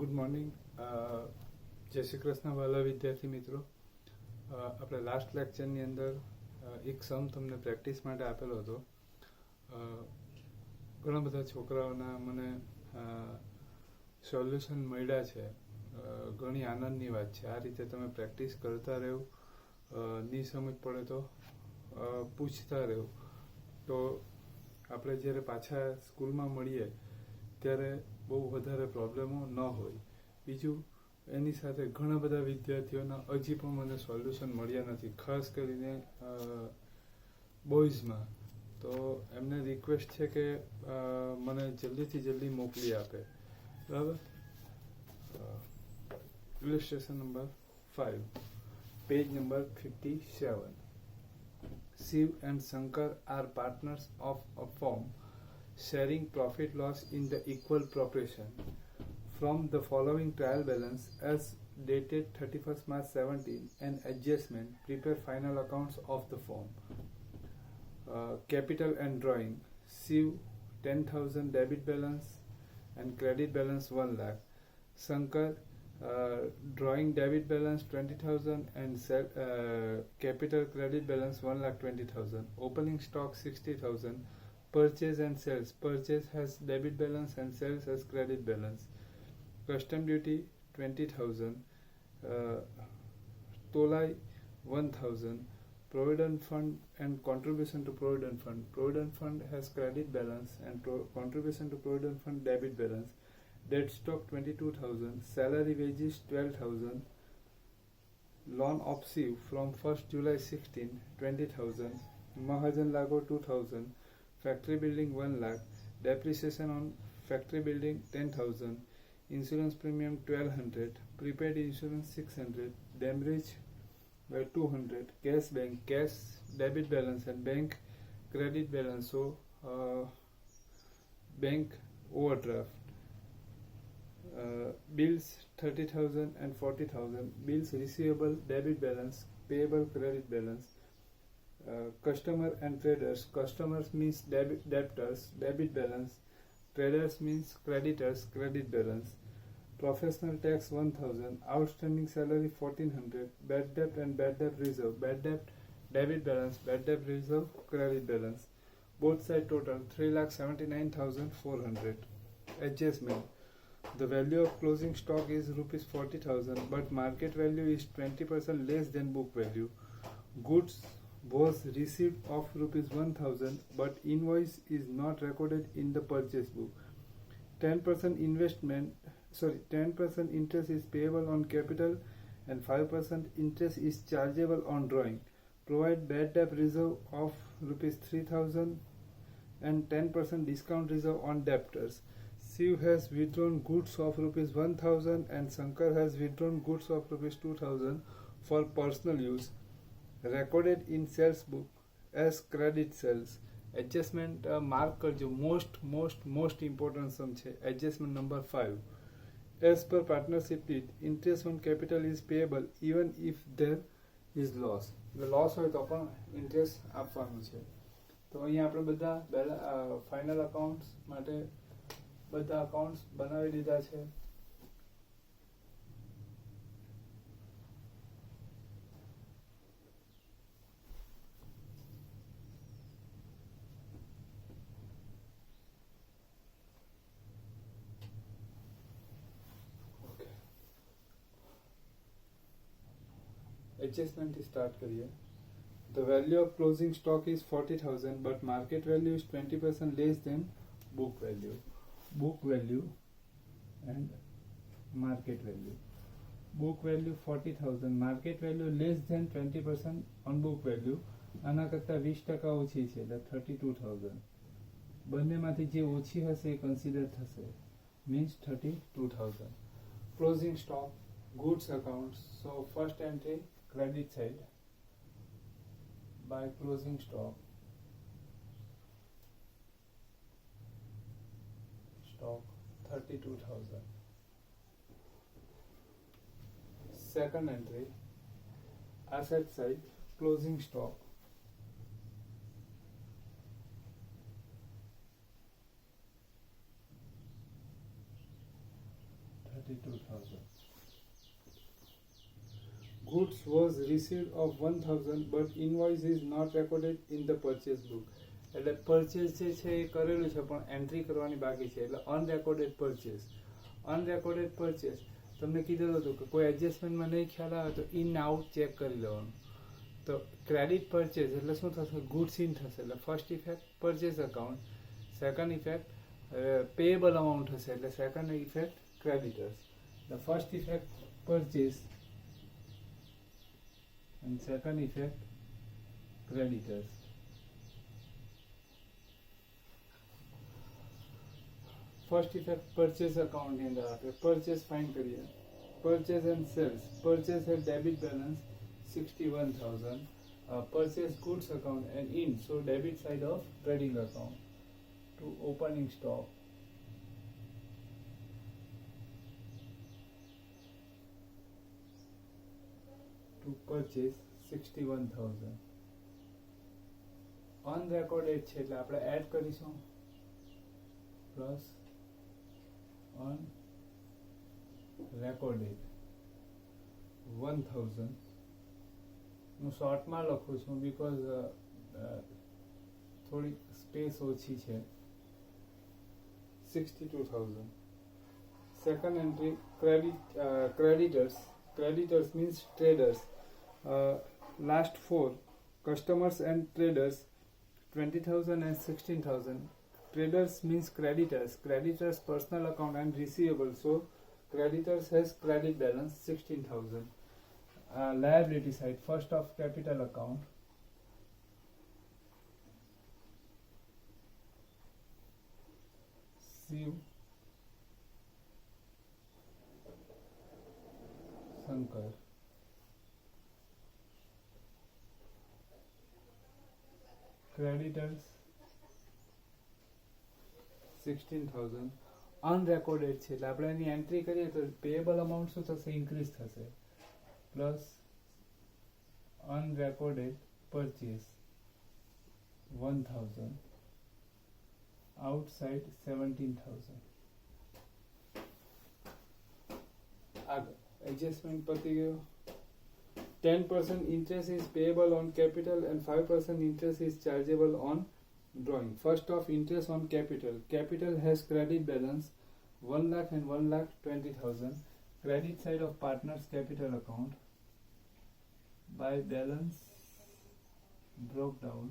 Good morning. જય શ્રી કૃષ્ણ વાલા વિદ્યાર્થી મિત્રો. આપણે લાસ્ટ લેક્ચરની અંદર એક સમ તમને પ્રેક્ટિસ માટે આપેલો હતો. ઘણા બધા છોકરાઓના મને સોલ્યુશન મળ્યા છે. ઘણી આનંદની વાત છે. આ રીતે તમે પ્રેક્ટિસ કરતા રહો, નહીં સમજ પડે તો પૂછતા રહો, તો આપણે જ્યારે પાછા સ્કૂલમાં મળીએ ત્યારે બહુ વધારે પ્રોબ્લેમો ન હોય. બીજું, એની સાથે ઘણા બધા વિદ્યાર્થીઓના હજી પણ મને સોલ્યુશન મળ્યા નથી, ખાસ કરીને બોયઝમાં. તો એમને રિક્વેસ્ટ છે કે મને જલ્દીથી જલ્દી મોકલી આપે. બરાબર. ઇલિસ્ટ્રેશન number 5, page number 57. Shiv and Shankar are partners of a firm sharing profit loss in the equal proportion. From the following trial balance as dated 31st March 17 and adjustment, prepare final accounts of the firm. Capital and drawing. Shiv 10,000 debit balance and credit balance 1 lakh. Shankar drawing debit balance 20,000 and capital credit balance 1,20,000. Opening stock 60,000. Purchase and sales. Purchase has debit balance and sales has credit balance. Custom duty 20,000. Tolai 1,000. Provident fund and contribution to provident fund. Provident fund has credit balance and contribution to provident fund debit balance. Dead stock 22,000. Salary wages 12,000. Loan of Shiv from 1st July 16 20,000. Mahajan Lago 2,000. Factory building 1 lakh. Depreciation on factory building 10,000. Insurance premium 1,200. Prepaid insurance 600. Damage by 200. Cash bank, cash debit balance and bank credit balance. So bank overdraft. Bills 30,000 and 40,000. Bills receivable debit balance, payable credit balance. Customer and traders. Customers means debtors, debit balance. Traders means creditors, credit balance. Professional tax 1,000. Outstanding salary 1,400. Bad debt and bad debt reserve. Bad debt debit balance, bad debt reserve, credit balance. Both side total 3,79,400. Adjustment. The value of closing stock is rupees 40,000, but market value is 20% less than book value. Goods was received of rupees 1,000, but invoice is not recorded in the purchase book. 10% 10% interest is payable on capital and 5% interest is chargeable on drawing. Provide bad debt reserve of rupees 3,000 and 10% discount reserve on debtors. Shiv has withdrawn goods of rupees 1,000 and Shankar has withdrawn goods of rupees 2,000 for personal use, recorded in sales book as credit sales. Adjustment mark करजो. most important sum છે. Adjustment number 5. As per partnership deed, interest on capital is payable even if there is loss. Loss હોય તો પણ interest આપવાનું છે. તો અહીંયા આપણે બધા ફાઇનલ અકાઉન્ટ્સ માટે બધા અકાઉન્ટ્સ બનાવી દીધા છે. એડજસ્ટમેન્ટ સ્ટાર્ટ કરીએ. The value of closing stock is 40,000, but market value is 20% less than book value. Book value and market value. Book value 40,000, market value less than 20% on book value. આના કરતાં 20% ઓછી છે, એટલે 32,000. બંનેમાંથી જે ઓછી હશે એ કન્સિડર થશે, means 32,000. Closing stock, goods accounts. So first entry credit side by closing stock. Stock 32,000. Second entry asset side closing stock 32,000. 32,000. Goods was received of 1,000 but invoice is not recorded in the purchase book. એટલે purchase જે છે એ કરેલું છે પણ entry કરવાની બાકી છે એટલે અનરેકોર્ડેડ પરચેસ. અનરેકોર્ડેડ પરચેસ તમને કીધેલું હતું કે કોઈ એડજસ્ટમેન્ટમાં નહીં ખ્યાલ આવે તો ઇન આઉટ ચેક કરી લેવાનું. તો ક્રેડિટ પરચેસ એટલે શું થશે? ગુડ્સ ઇન થશે એટલે first effect purchase account, second effect payable amount હશે એટલે second effect creditors. The first effect purchase and second effect creditors. First effect purchase account ની અંદર આપણે purchase find કરીએ. Purchase and sales. Purchase had debit balance 61,000. Purchase goods account and in, so debit side of trading account. To opening stock. To purchase 61,000. Unrecorded છે એટલે આપણે add કરીશું plus unrecorded 1,000. હું શોર્ટમાં લખું છું બીકોઝ થોડી સ્પેસ ઓછી છે. 62,000. Second entry creditors. Creditors means traders. Last four customers and traders 20,000 and 16,000. Traders means creditors. Creditors personal account and receivable. So creditors has credit balance 16,000. Liability side, first of capital account. Shiv Shankar. Creditors 16,000. અનરેકોર્ડેડ છે એટલે આપણે એની entry કરીએ તો payable amount શું થશે? Increase થશે plus અનરેકોર્ડેડ purchase 1,000. Outside 17,000. આગળ adjustment પતી ગયો. 10% interest is payable on capital and 5% interest is chargeable on drawing. First of interest on capital. Capital has credit balance 1 lakh and 1,20,000. Credit side of partner's capital account. By balance broke down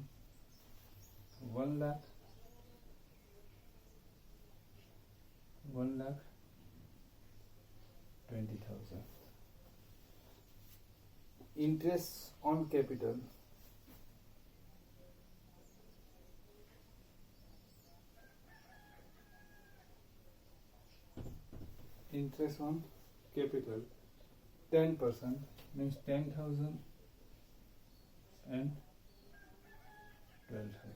1,20,000. Interest on capital. Interest on capital 10% means 10,000 and 12,000.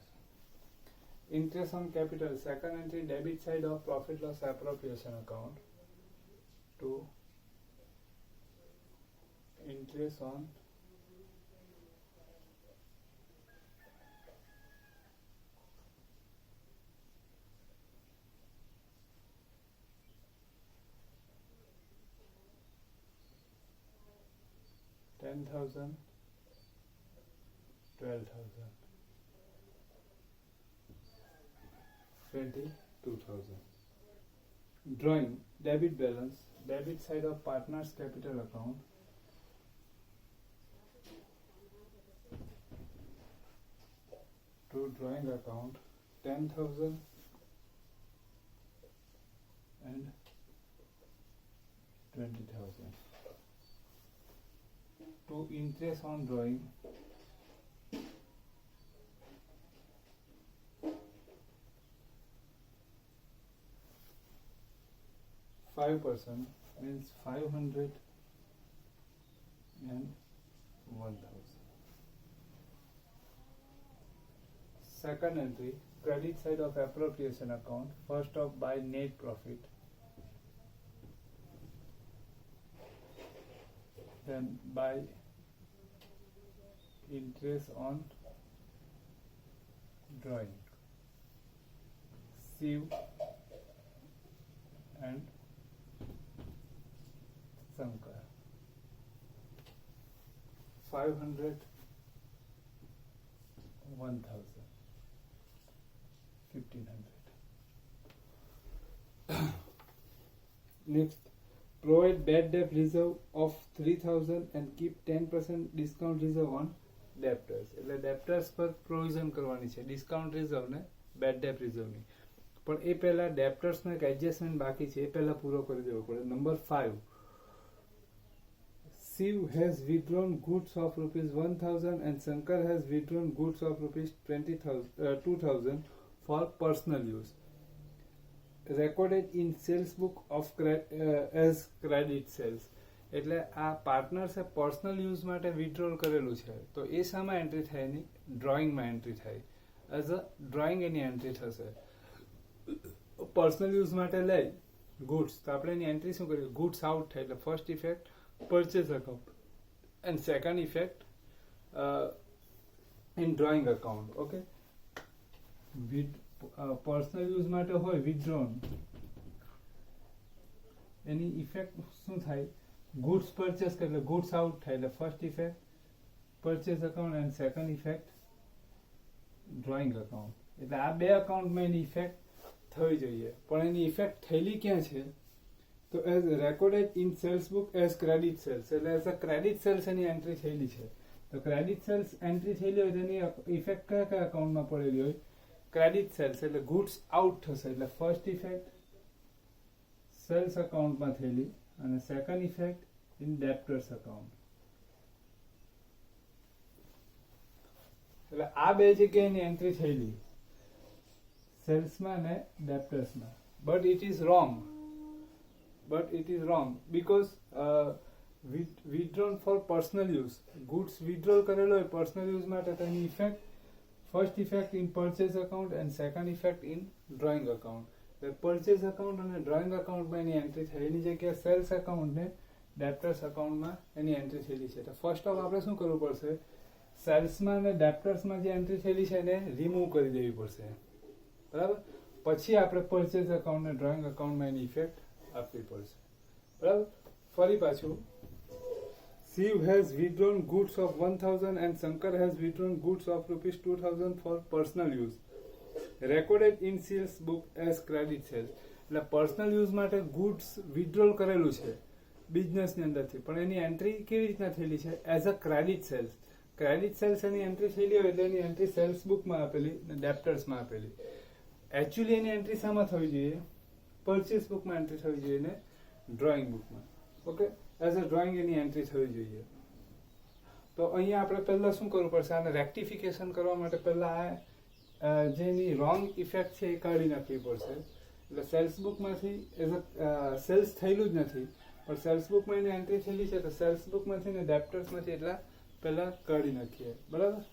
Interest on capital, second entry, debit side of profit loss appropriation account to interest on $10,000, $12,000, $22,000. Drawing debit balance, debit side of partner's capital account to drawing account 10,000 and 20,000. To interest on drawing 5% means 500 and 1,000. Second entry, credit side of appropriation account, first of by net profit, then by interest on drawing, Shiv and 500, 1000, 1500. Next, provide bad debt reserve of 3000 and keep 10% discount reserve on debtors. એટલે debtors પર provision કરવાની છે, discount reserve ને bed date રિઝર્વની. પણ એ પહેલા ડેપ્ટર્સનો એક adjustment બાકી છે, એ પહેલા પૂરો કરી દેવો પડે. Number 5, Shiv has withdrawn goods of rupees 1000 and Shankar has withdrawn goods of rupees 2000 for personal use. Recorded in sales book of as credit sales. એટલે આ પાર્ટનર્સે પર્સનલ યુઝ માટે વિથડ્રોલ કરેલું છે, તો એ શામાં એન્ટ્રી થાય? એની ડ્રોઈંગમાં એન્ટ્રી થાય. As a drawing any entry થશે. પર્સનલ યુઝ માટે લઈ ગુડ્સ, તો આપણે એની એન્ટ્રી શું કરીએ? ગુડ્સ આઉટ થાય એટલે first effect purchase account and second effect in drawing account. Okay, with personal use માટે હોય withdrawn, એની ઇફેક્ટ શું થાય? ગુડ્સ પરચેસ કરે એટલે ગુડ્સ આઉટ થાય એટલે first effect purchase account and second effect drawing account. એટલે આ બે અકાઉન્ટમાં એની ઇફેક્ટ થવી જોઈએ. પણ એની ઇફેક્ટ થયેલી ક્યાં છે? તો as recorded in sales book as credit sales. એટલે એઝ અ ક્રેડિટ સેલ્સ એની એન્ટ્રી થયેલી છે. તો ક્રેડિટ સેલ્સ એન્ટ્રી થયેલી હોય તેની ઇફેક્ટ કયા કયા અકાઉન્ટમાં પડેલી હોય? ક્રેડિટ સેલ્સ એટલે ગુડ્સ આઉટ થશે એટલે ફર્સ્ટ ઇફેક્ટ સેલ્સ અકાઉન્ટમાં થયેલી અને second effect in debtors account. એટલે આ બે જગ્યાએ એની એન્ટ્રી થયેલી, સેલ્સમાં અને ડેપ્ટર્સમાં. But it is wrong. Because withdrawn for personal use, goods withdrawal કરેલો હોય પર્સનલ યુઝ માટે, તો એની effect first effect in purchase account and second effect in drawing account. Purchase account અને ડ્રોઈંગ અકાઉન્ટમાં એની એન્ટ્રી થાય, એની જગ્યાએ સેલ્સ અકાઉન્ટ ને ડેપ્ટર્સ અકાઉન્ટમાં એની એન્ટ્રી થયેલી છે. તો ફર્સ્ટ ઓફ આપણે શું કરવું પડશે? સેલ્સમાં અને ડેપ્ટર્સમાં જે એન્ટ્રી થયેલી છે એને રિમૂવ કરી દેવી પડશે, બરાબર? પછી આપણે પરચેઝ અકાઉન્ટ અને ડ્રોઈંગ અકાઉન્ટમાં એની ઇફેક્ટ આપવી પડશે, બરાબર? ફરી પાછું, Shiv has withdrawn goods of 1000 and Shankar has withdrawn goods of rupees 2000 for personal use. Recorded in sales book as credit sales. એટલે પર્સનલ યુઝ માટે ગુડ્સ વિથડ્રોલ કરેલું છે બિઝનેસની અંદરથી, પણ એની એન્ટ્રી કેવી રીતના થયેલી છે? As a credit sales. Credit sales એની એન્ટ્રી થયેલી હોય એટલે એની એન્ટ્રી સેલ્સ બુકમાં આપેલી અને ડેપ્ટર્સમાં આપેલી. એકચ્યુઅલી એની એન્ટ્રી શામાં થવી જોઈએ? પરચેસ બુકમાં એન્ટ્રી થવી જોઈએ ને ડ્રોઈંગ બુકમાં. Okay, as a drawing any entry થવી જોઈએ. તો અહીંયા આપણે પહેલા શું કરવું પડશે? આને રેક્ટિફિકેશન કરવા માટે પહેલા જેની રોંગ ઇફેક્ટ છે એ કાઢી નાખવી પડશે. એટલે સેલ્સ બુકમાંથી એઝ અ સેલ્સ થયેલું જ નથી, પણ સેલ્સ બુકમાં એની એન્ટ્રી થયેલી છે, તો સેલ્સ બુકમાંથી ને ડેપ્ટર્સમાંથી એટલા પહેલા કાઢી નાખીએ, બરાબર?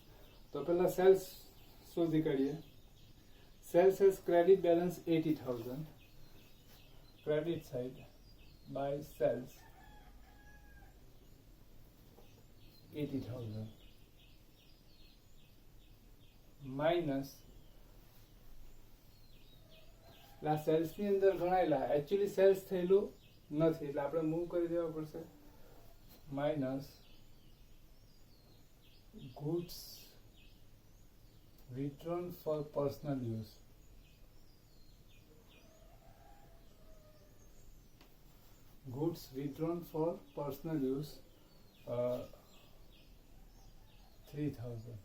તો પહેલા સેલ્સ શોધી કાઢીએ. Sales has credit balance 80,000. Credit side by sales 80,000 minus sales ની અંદર ગણાયેલા, એકચ્યુઅલી સેલ્સ થયેલું નથી એટલે આપણે મૂવ કરી દેવા પડશે. Minus goods withdrawn for personal use. Goods withdrawn for personal use 3,000.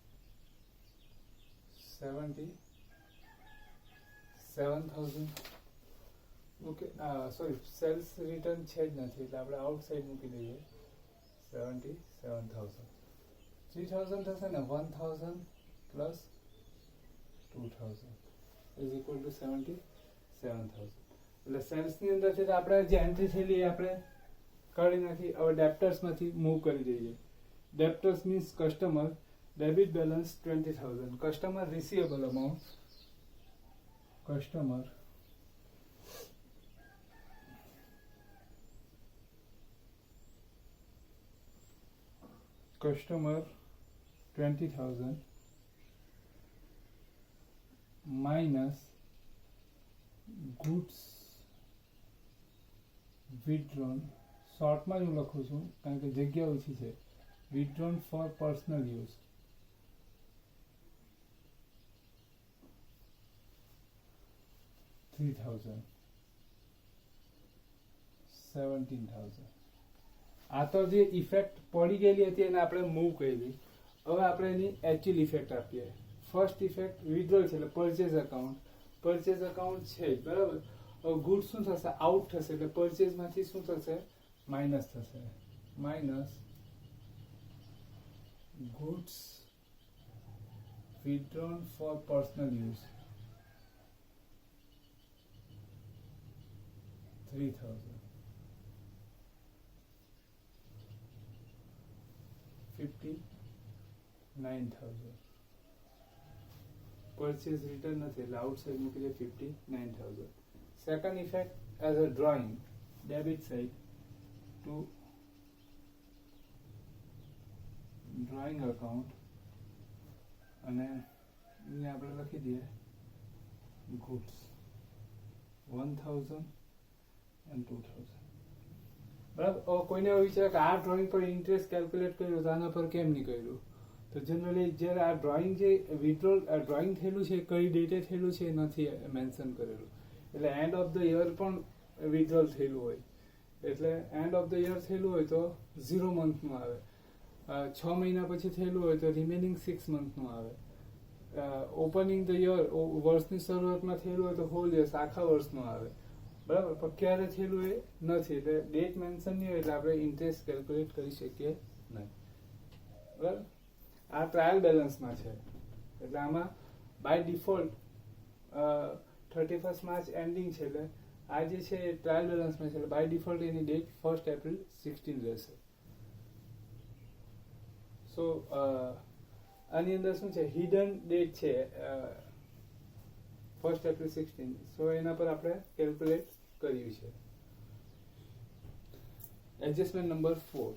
77,000. Okay, sorry, sales return છે જ નથી એટલે આપણે આઉટસાઇડ મૂકી દઈએ. 77,000. 3,000 થશે ને, 1,000 પ્લસ 2,000 ઇઝ ઇક્વલ ટુ 77,000. એટલે સેલ્સની અંદરથી આપણે જે એન્ટ્રી થયેલી એ આપણે કાઢી નાખી. હવે ડેપ્ટર્સમાંથી મૂવ કરી દઈએ. Debtors means customer, debit balance 20,000. Customer receivable amount, customer customer 20,000 minus goods withdrawn. શોર્ટમાં જ હું લખું છું કારણ કે જગ્યા ઓછી છે. withdrawn for personal use, 3,000, 17,000. આ તો જે ઇફેક્ટ પડી ગયેલી હતી એને આપણે મૂવ કરી. હવે આપણે એની એકચ્યુઅલ ઇફેક્ટ આપીએ. ફર્સ્ટ ઇફેક્ટ વિથડ્રોલ છે એટલે પરચેઝ અકાઉન્ટ છે બરાબર. હવે ગુડ્સ શું થશે, આઉટ થશે એટલે પરચેઝ માંથી શું થશે, માઇનસ થશે. Minus goods withdrawn for personal use, 3,000, 59,000. Purchase return નથી એટલે આઉટસાઇડ મૂકી દે 59,000. Second effect as a drawing, debit side to drawing account અને અહીંયા આપણે લખી દઈએ ગુડ્સ 1,000 and 2,000. બરાબર. કોઈને એવો વિચાર કે આ ડ્રોઈંગ પર ઇન્ટરેસ્ટ કેલ્ક્યુલેટ કર્યું તો આના પર કેમ નહીં કર્યું? તો જનરલી જ્યારે આ ડ્રોઈંગ જે વિથડ્રોલ ડ્રોઈંગ થયેલું છે કઈ ડેટે થયેલું છે એ નથી મેન્શન કરેલું. એટલે એન્ડ ઓફ ધ યર પણ વિથડ્રોલ થયેલું હોય એટલે એન્ડ ઓફ ધ યર થયેલું હોય તો 0 મંથનું આવે. 6 મહિના પછી થયેલું હોય તો રિમેનિંગ 6 મંથનું આવે. ઓપનિંગ ધ યર વર્ષની શરૂઆતમાં થયેલું હોય તો હોલ યર્સ આખા વર્ષનું આવે બરાબર. પણ ક્યારે થયેલું એ નથી એટલે ડેટ મેન્શન નહીં હોય એટલે આપણે ઇન્ટરેસ્ટ કેલ્ક્યુલેટ કરી શકીએ નહીં બરાબર. આ ટ્રાયલ બેલેન્સમાં છે એટલે આમાં બાય ડિફોલ્ટ 31 માર્ચ એન્ડિંગ છે એટલે આ જે છે એ ટ્રાયલ બેલેન્સમાં છે એટલે બાય ડિફોલ્ટ એની ડેટ 1 એપ્રિલ 16 રહેશે. સો આની અંદર શું છે, હિડન ડેટ છે 1 એપ્રિલ 16. સો એના પર આપણે કેલ્ક્યુલેટ કર્યું છે. Adjustment number 4,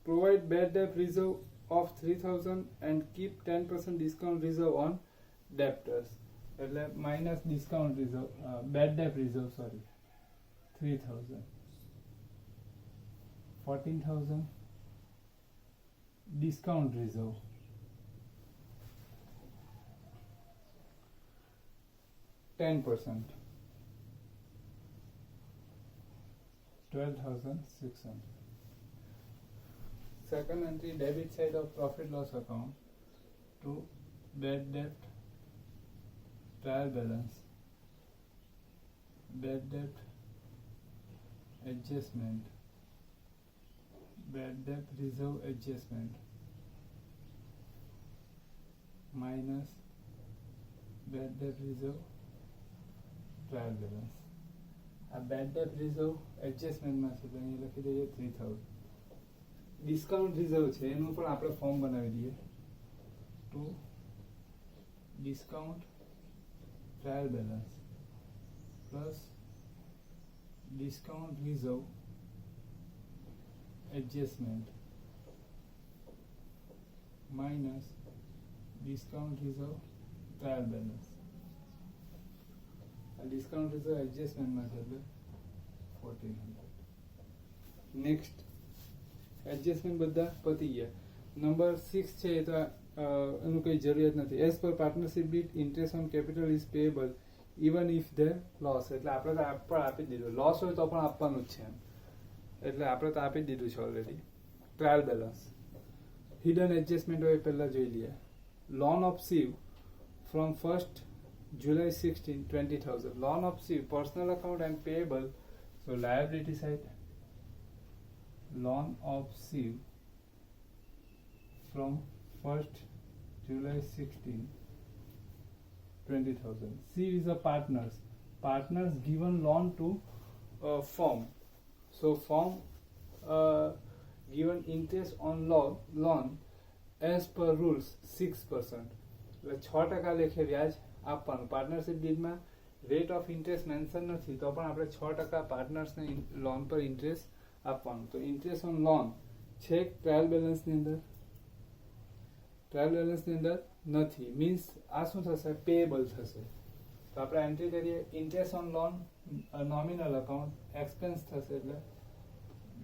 provide bad debt reserve of 3,000 and keep 10% discount reserve on debtors. એટલે minus discount reserve, bad debt reserve 3,000, 14,000 discount reserve, 10%, 12,600. Second entry, debit side of profit loss account to bad debt trial balance, bad debt adjustment, bad debt reserve adjustment, minus bad debt reserve trial balance. આ bad debt reserve adjustment માં છે તો અહીં લખી દઈએ 3,000. Discount reserve છે એનું પણ આપણે ફોર્મ બનાવી દઈએ to discount trial balance plus discount reserve adjustment minus discount reserve trial balance. આ ડિસ્કાઉન્ટ રિઝર્વ એડજસ્ટમેન્ટમાં છે એટલે 1,400. નેક્સ્ટ એડજસ્ટમેન્ટ બધા પતી ગયા. નંબર 6 છે એ તો એનું કંઈ જરૂરિયાત નથી. As per partnership did interest on capital is payable even if the loss. એટલે આપણે તો પણ આપી જ દીધું, લોસ હોય તો પણ આપવાનું જ છે એમ એટલે આપણે તો આપી જ દીધું છે already. Trial balance, hidden adjustment હોય પહેલાં જોઈ લઈએ. Loan of Shiv from 1 July 16, 20,000. Loan of Shiv personal account and payable. So liability side loan of SIV from 1st July 16, 20,000. SIV is a partners given loan to firm. So firm given interest on loan as per rules 6%. એટલે 6% લેખે વ્યાજ આપવાનું. Partnership ડીડમાં rate of interest mention નથી તો પણ આપણે 6% પાર્ટનર્સને loan પર ઇન્ટરેસ્ટ આપવાનું. તો ઇન્ટરેસ્ટ ઓન લોન છે ટ્રાયલ બેલેન્સની અંદર, ટ્રાયલ બેલેન્સની અંદર નથી. મીન્સ આ શું થશે, પેએબલ થશે. તો આપણે એન્ટ્રી કરીએ interest on loan nominal account, expense થશે એટલે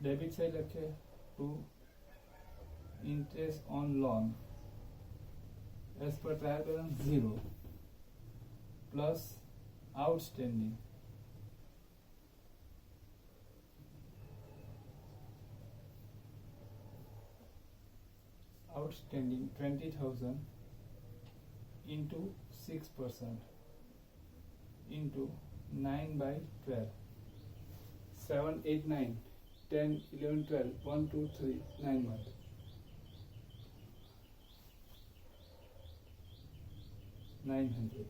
ડેબિટ સાઇડ લખીએ two interest on loan as per trial balance 0 plus outstanding outstanding 20,000 into 6% into 9 by 12 7 8 9 10 11 12 1 2 3 9 months $900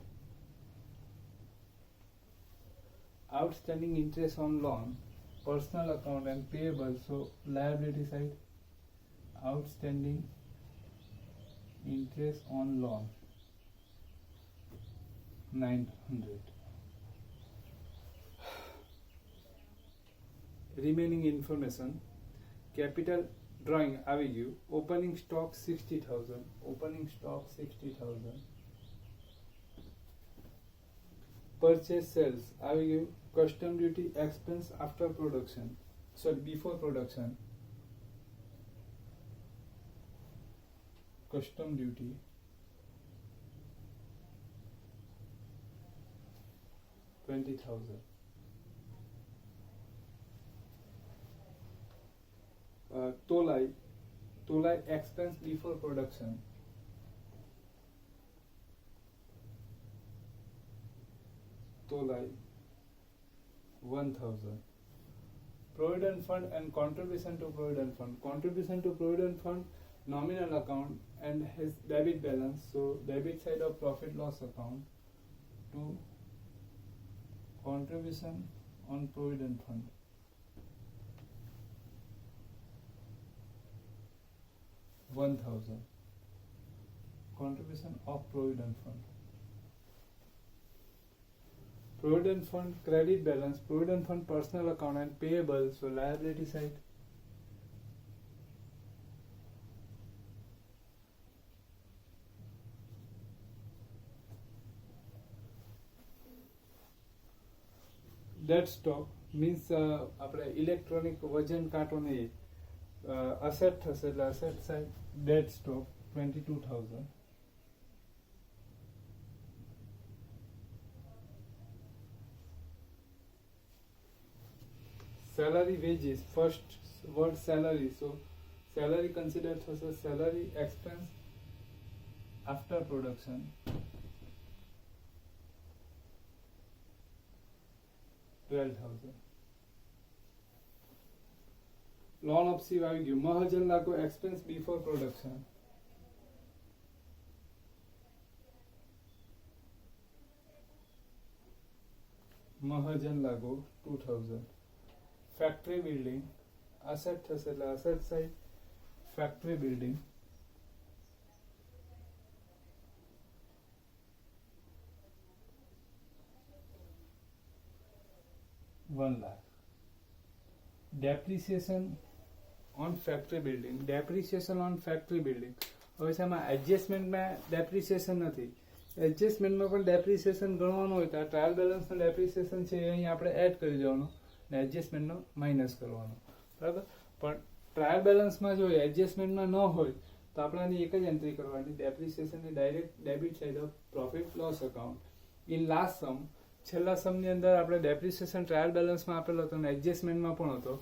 outstanding interest on loan personal account and payable, so liability side outstanding interest on loan 900 remaining information capital drawing આવી ગયું opening stock 60,000 purchase sales આવી ગયું custom duty expense after production before production custom duty $20,000 tolai expense before production tolai 1,000 provident fund and contribution to provident fund nominal account and his debit balance, so debit side of profit loss account to contribution on provident fund 1,000 contribution of provident fund credit balance provident fund personal account and payable, so liability side dead stock means આપણે electronic વજન કાંટો નહીં asset થશે એટલે asset side dead stock 22,000 salary wages first word salary, so salary considered થશે salary expense after production 12,000 loan of C આવી ગયું મહાજન લાગો expense before production મહાજન લાગો 2,000 factory building asset થશે એટલે asset side factory building 1 lakh depreciation on factory building હવે સામે એડજસ્ટમેન્ટમાં depreciation નથી એડજસ્ટમેન્ટમાં પણ ડેપ્રિસિએશન ગણવાનું હોય તો આ ટ્રાયલ બેલેન્સનું ડેપ્રિસિએશન છે એ અહીં આપણે એડ કરી દેવાનું ને એડજસ્ટમેન્ટનો માઇનસ કરવાનો બરાબર પણ ટ્રાયલ બેલેન્સમાં જો એડજસ્ટમેન્ટમાં ન હોય તો આપણે આની એક જ એન્ટ્રી કરવાની ડેપ્રિસિએશનની direct debit side of profit loss account in last sum છેલ્લા સમની અંદર આપણે ડેપ્રિસિએશન ટ્રાયલ બેલેન્સમાં આપેલો હતો અને એડજસ્ટમેન્ટમાં પણ હતો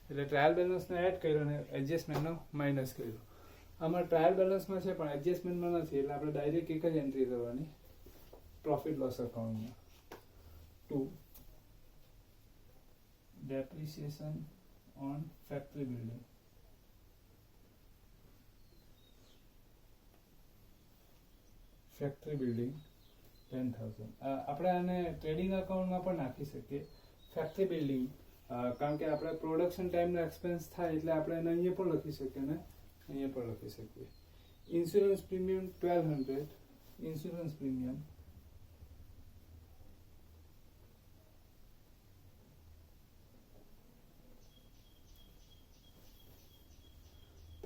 એટલે ટ્રાયલ બેલેન્સને એડ કર્યો અને એડજસ્ટમેન્ટનો માઇનસ કર્યો આમાં ટ્રાયલ બેલેન્સમાં છે પણ એડજસ્ટમેન્ટમાં નથી એટલે આપણે ડાયરેક્ટ એક જ એન્ટ્રી કરવાની પ્રોફિટ લોસ અકાઉન્ટમાં 2 depreciation on factory building factory building 10,000 આપણે આને ટ્રેડિંગ અકાઉન્ટમાં પણ નાખી શકીએ ફેક્ટરી બિલ્ડિંગ કારણ કે આપણે પ્રોડક્શન ટાઈમનો એક્સપેન્સ થાય એટલે આપણે એને અહીંયા પણ લખી શકીએ ને અહીંયા પણ લખી શકીએ insurance premium 1,200 insurance premium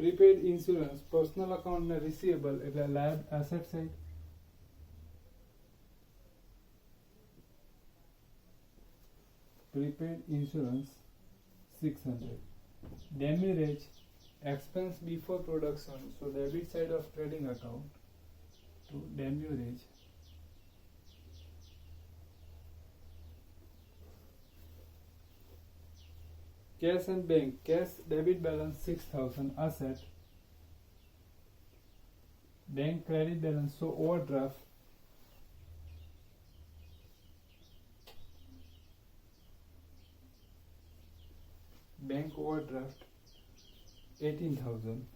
prepaid insurance personal account ને receivable એટલે liab asset side prepaid insurance 600 demurrage expense before production, so debit side of trading account to demurrage cash and bank. Cash debit balance 6,000 asset, bank credit balance, so overdraft bank overdraft 18,000.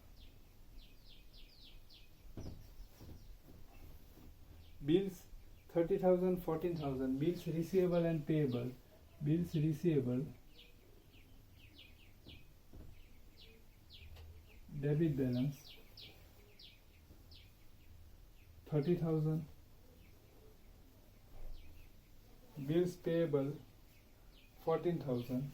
Bills 30,000, 14,000. Bills receivable and payable. Bills receivable debit balance 30,000. Bills payable 14,000.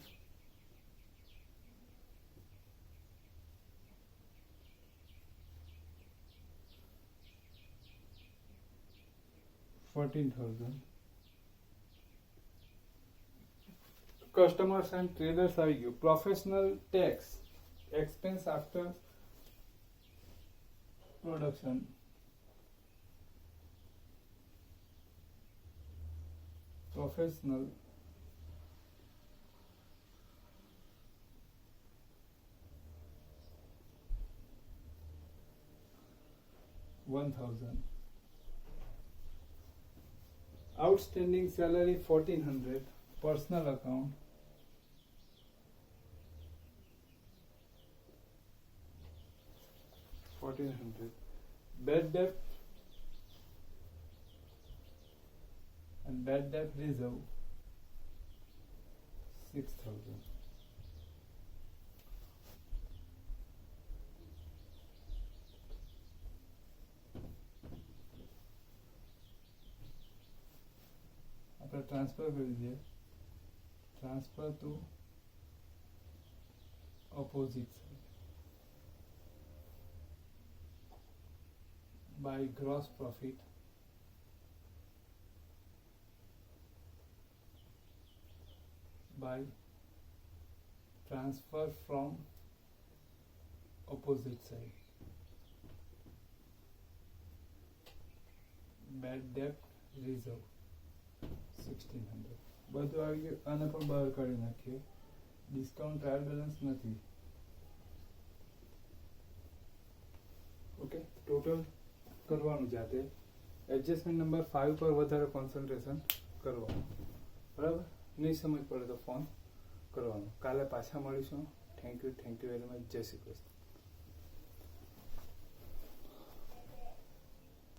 Customers and traders આવી ગયું. Professional tax expense after production. Professional $1,000. Outstanding salary 1,400. Personal account 1,400. Bad debt and bad debt reserve 6,000. આપણે transfer કરી દઈએ. Transfer two opposite side by gross profit by transfer from opposite side. Bad debt reserve 1,600. બધું આવી ગયું. આને પણ બહાર કાઢી નાખીએ. ડિસ્કાઉન્ટ ટ્રાયલ બેલેન્સ નથી. ઓકે, ટોટલ કરવાનું જાતે. એડજસ્ટમેન્ટ નંબર 5 પર વધારે કોન્સન્ટ્રેશન કરવાનું. બરાબર? નહીં સમજ પડે તો ફોન કરવાનો. કાલે પાછા મળીશું. Thank you very much. જય શ્રી કૃષ્ણ.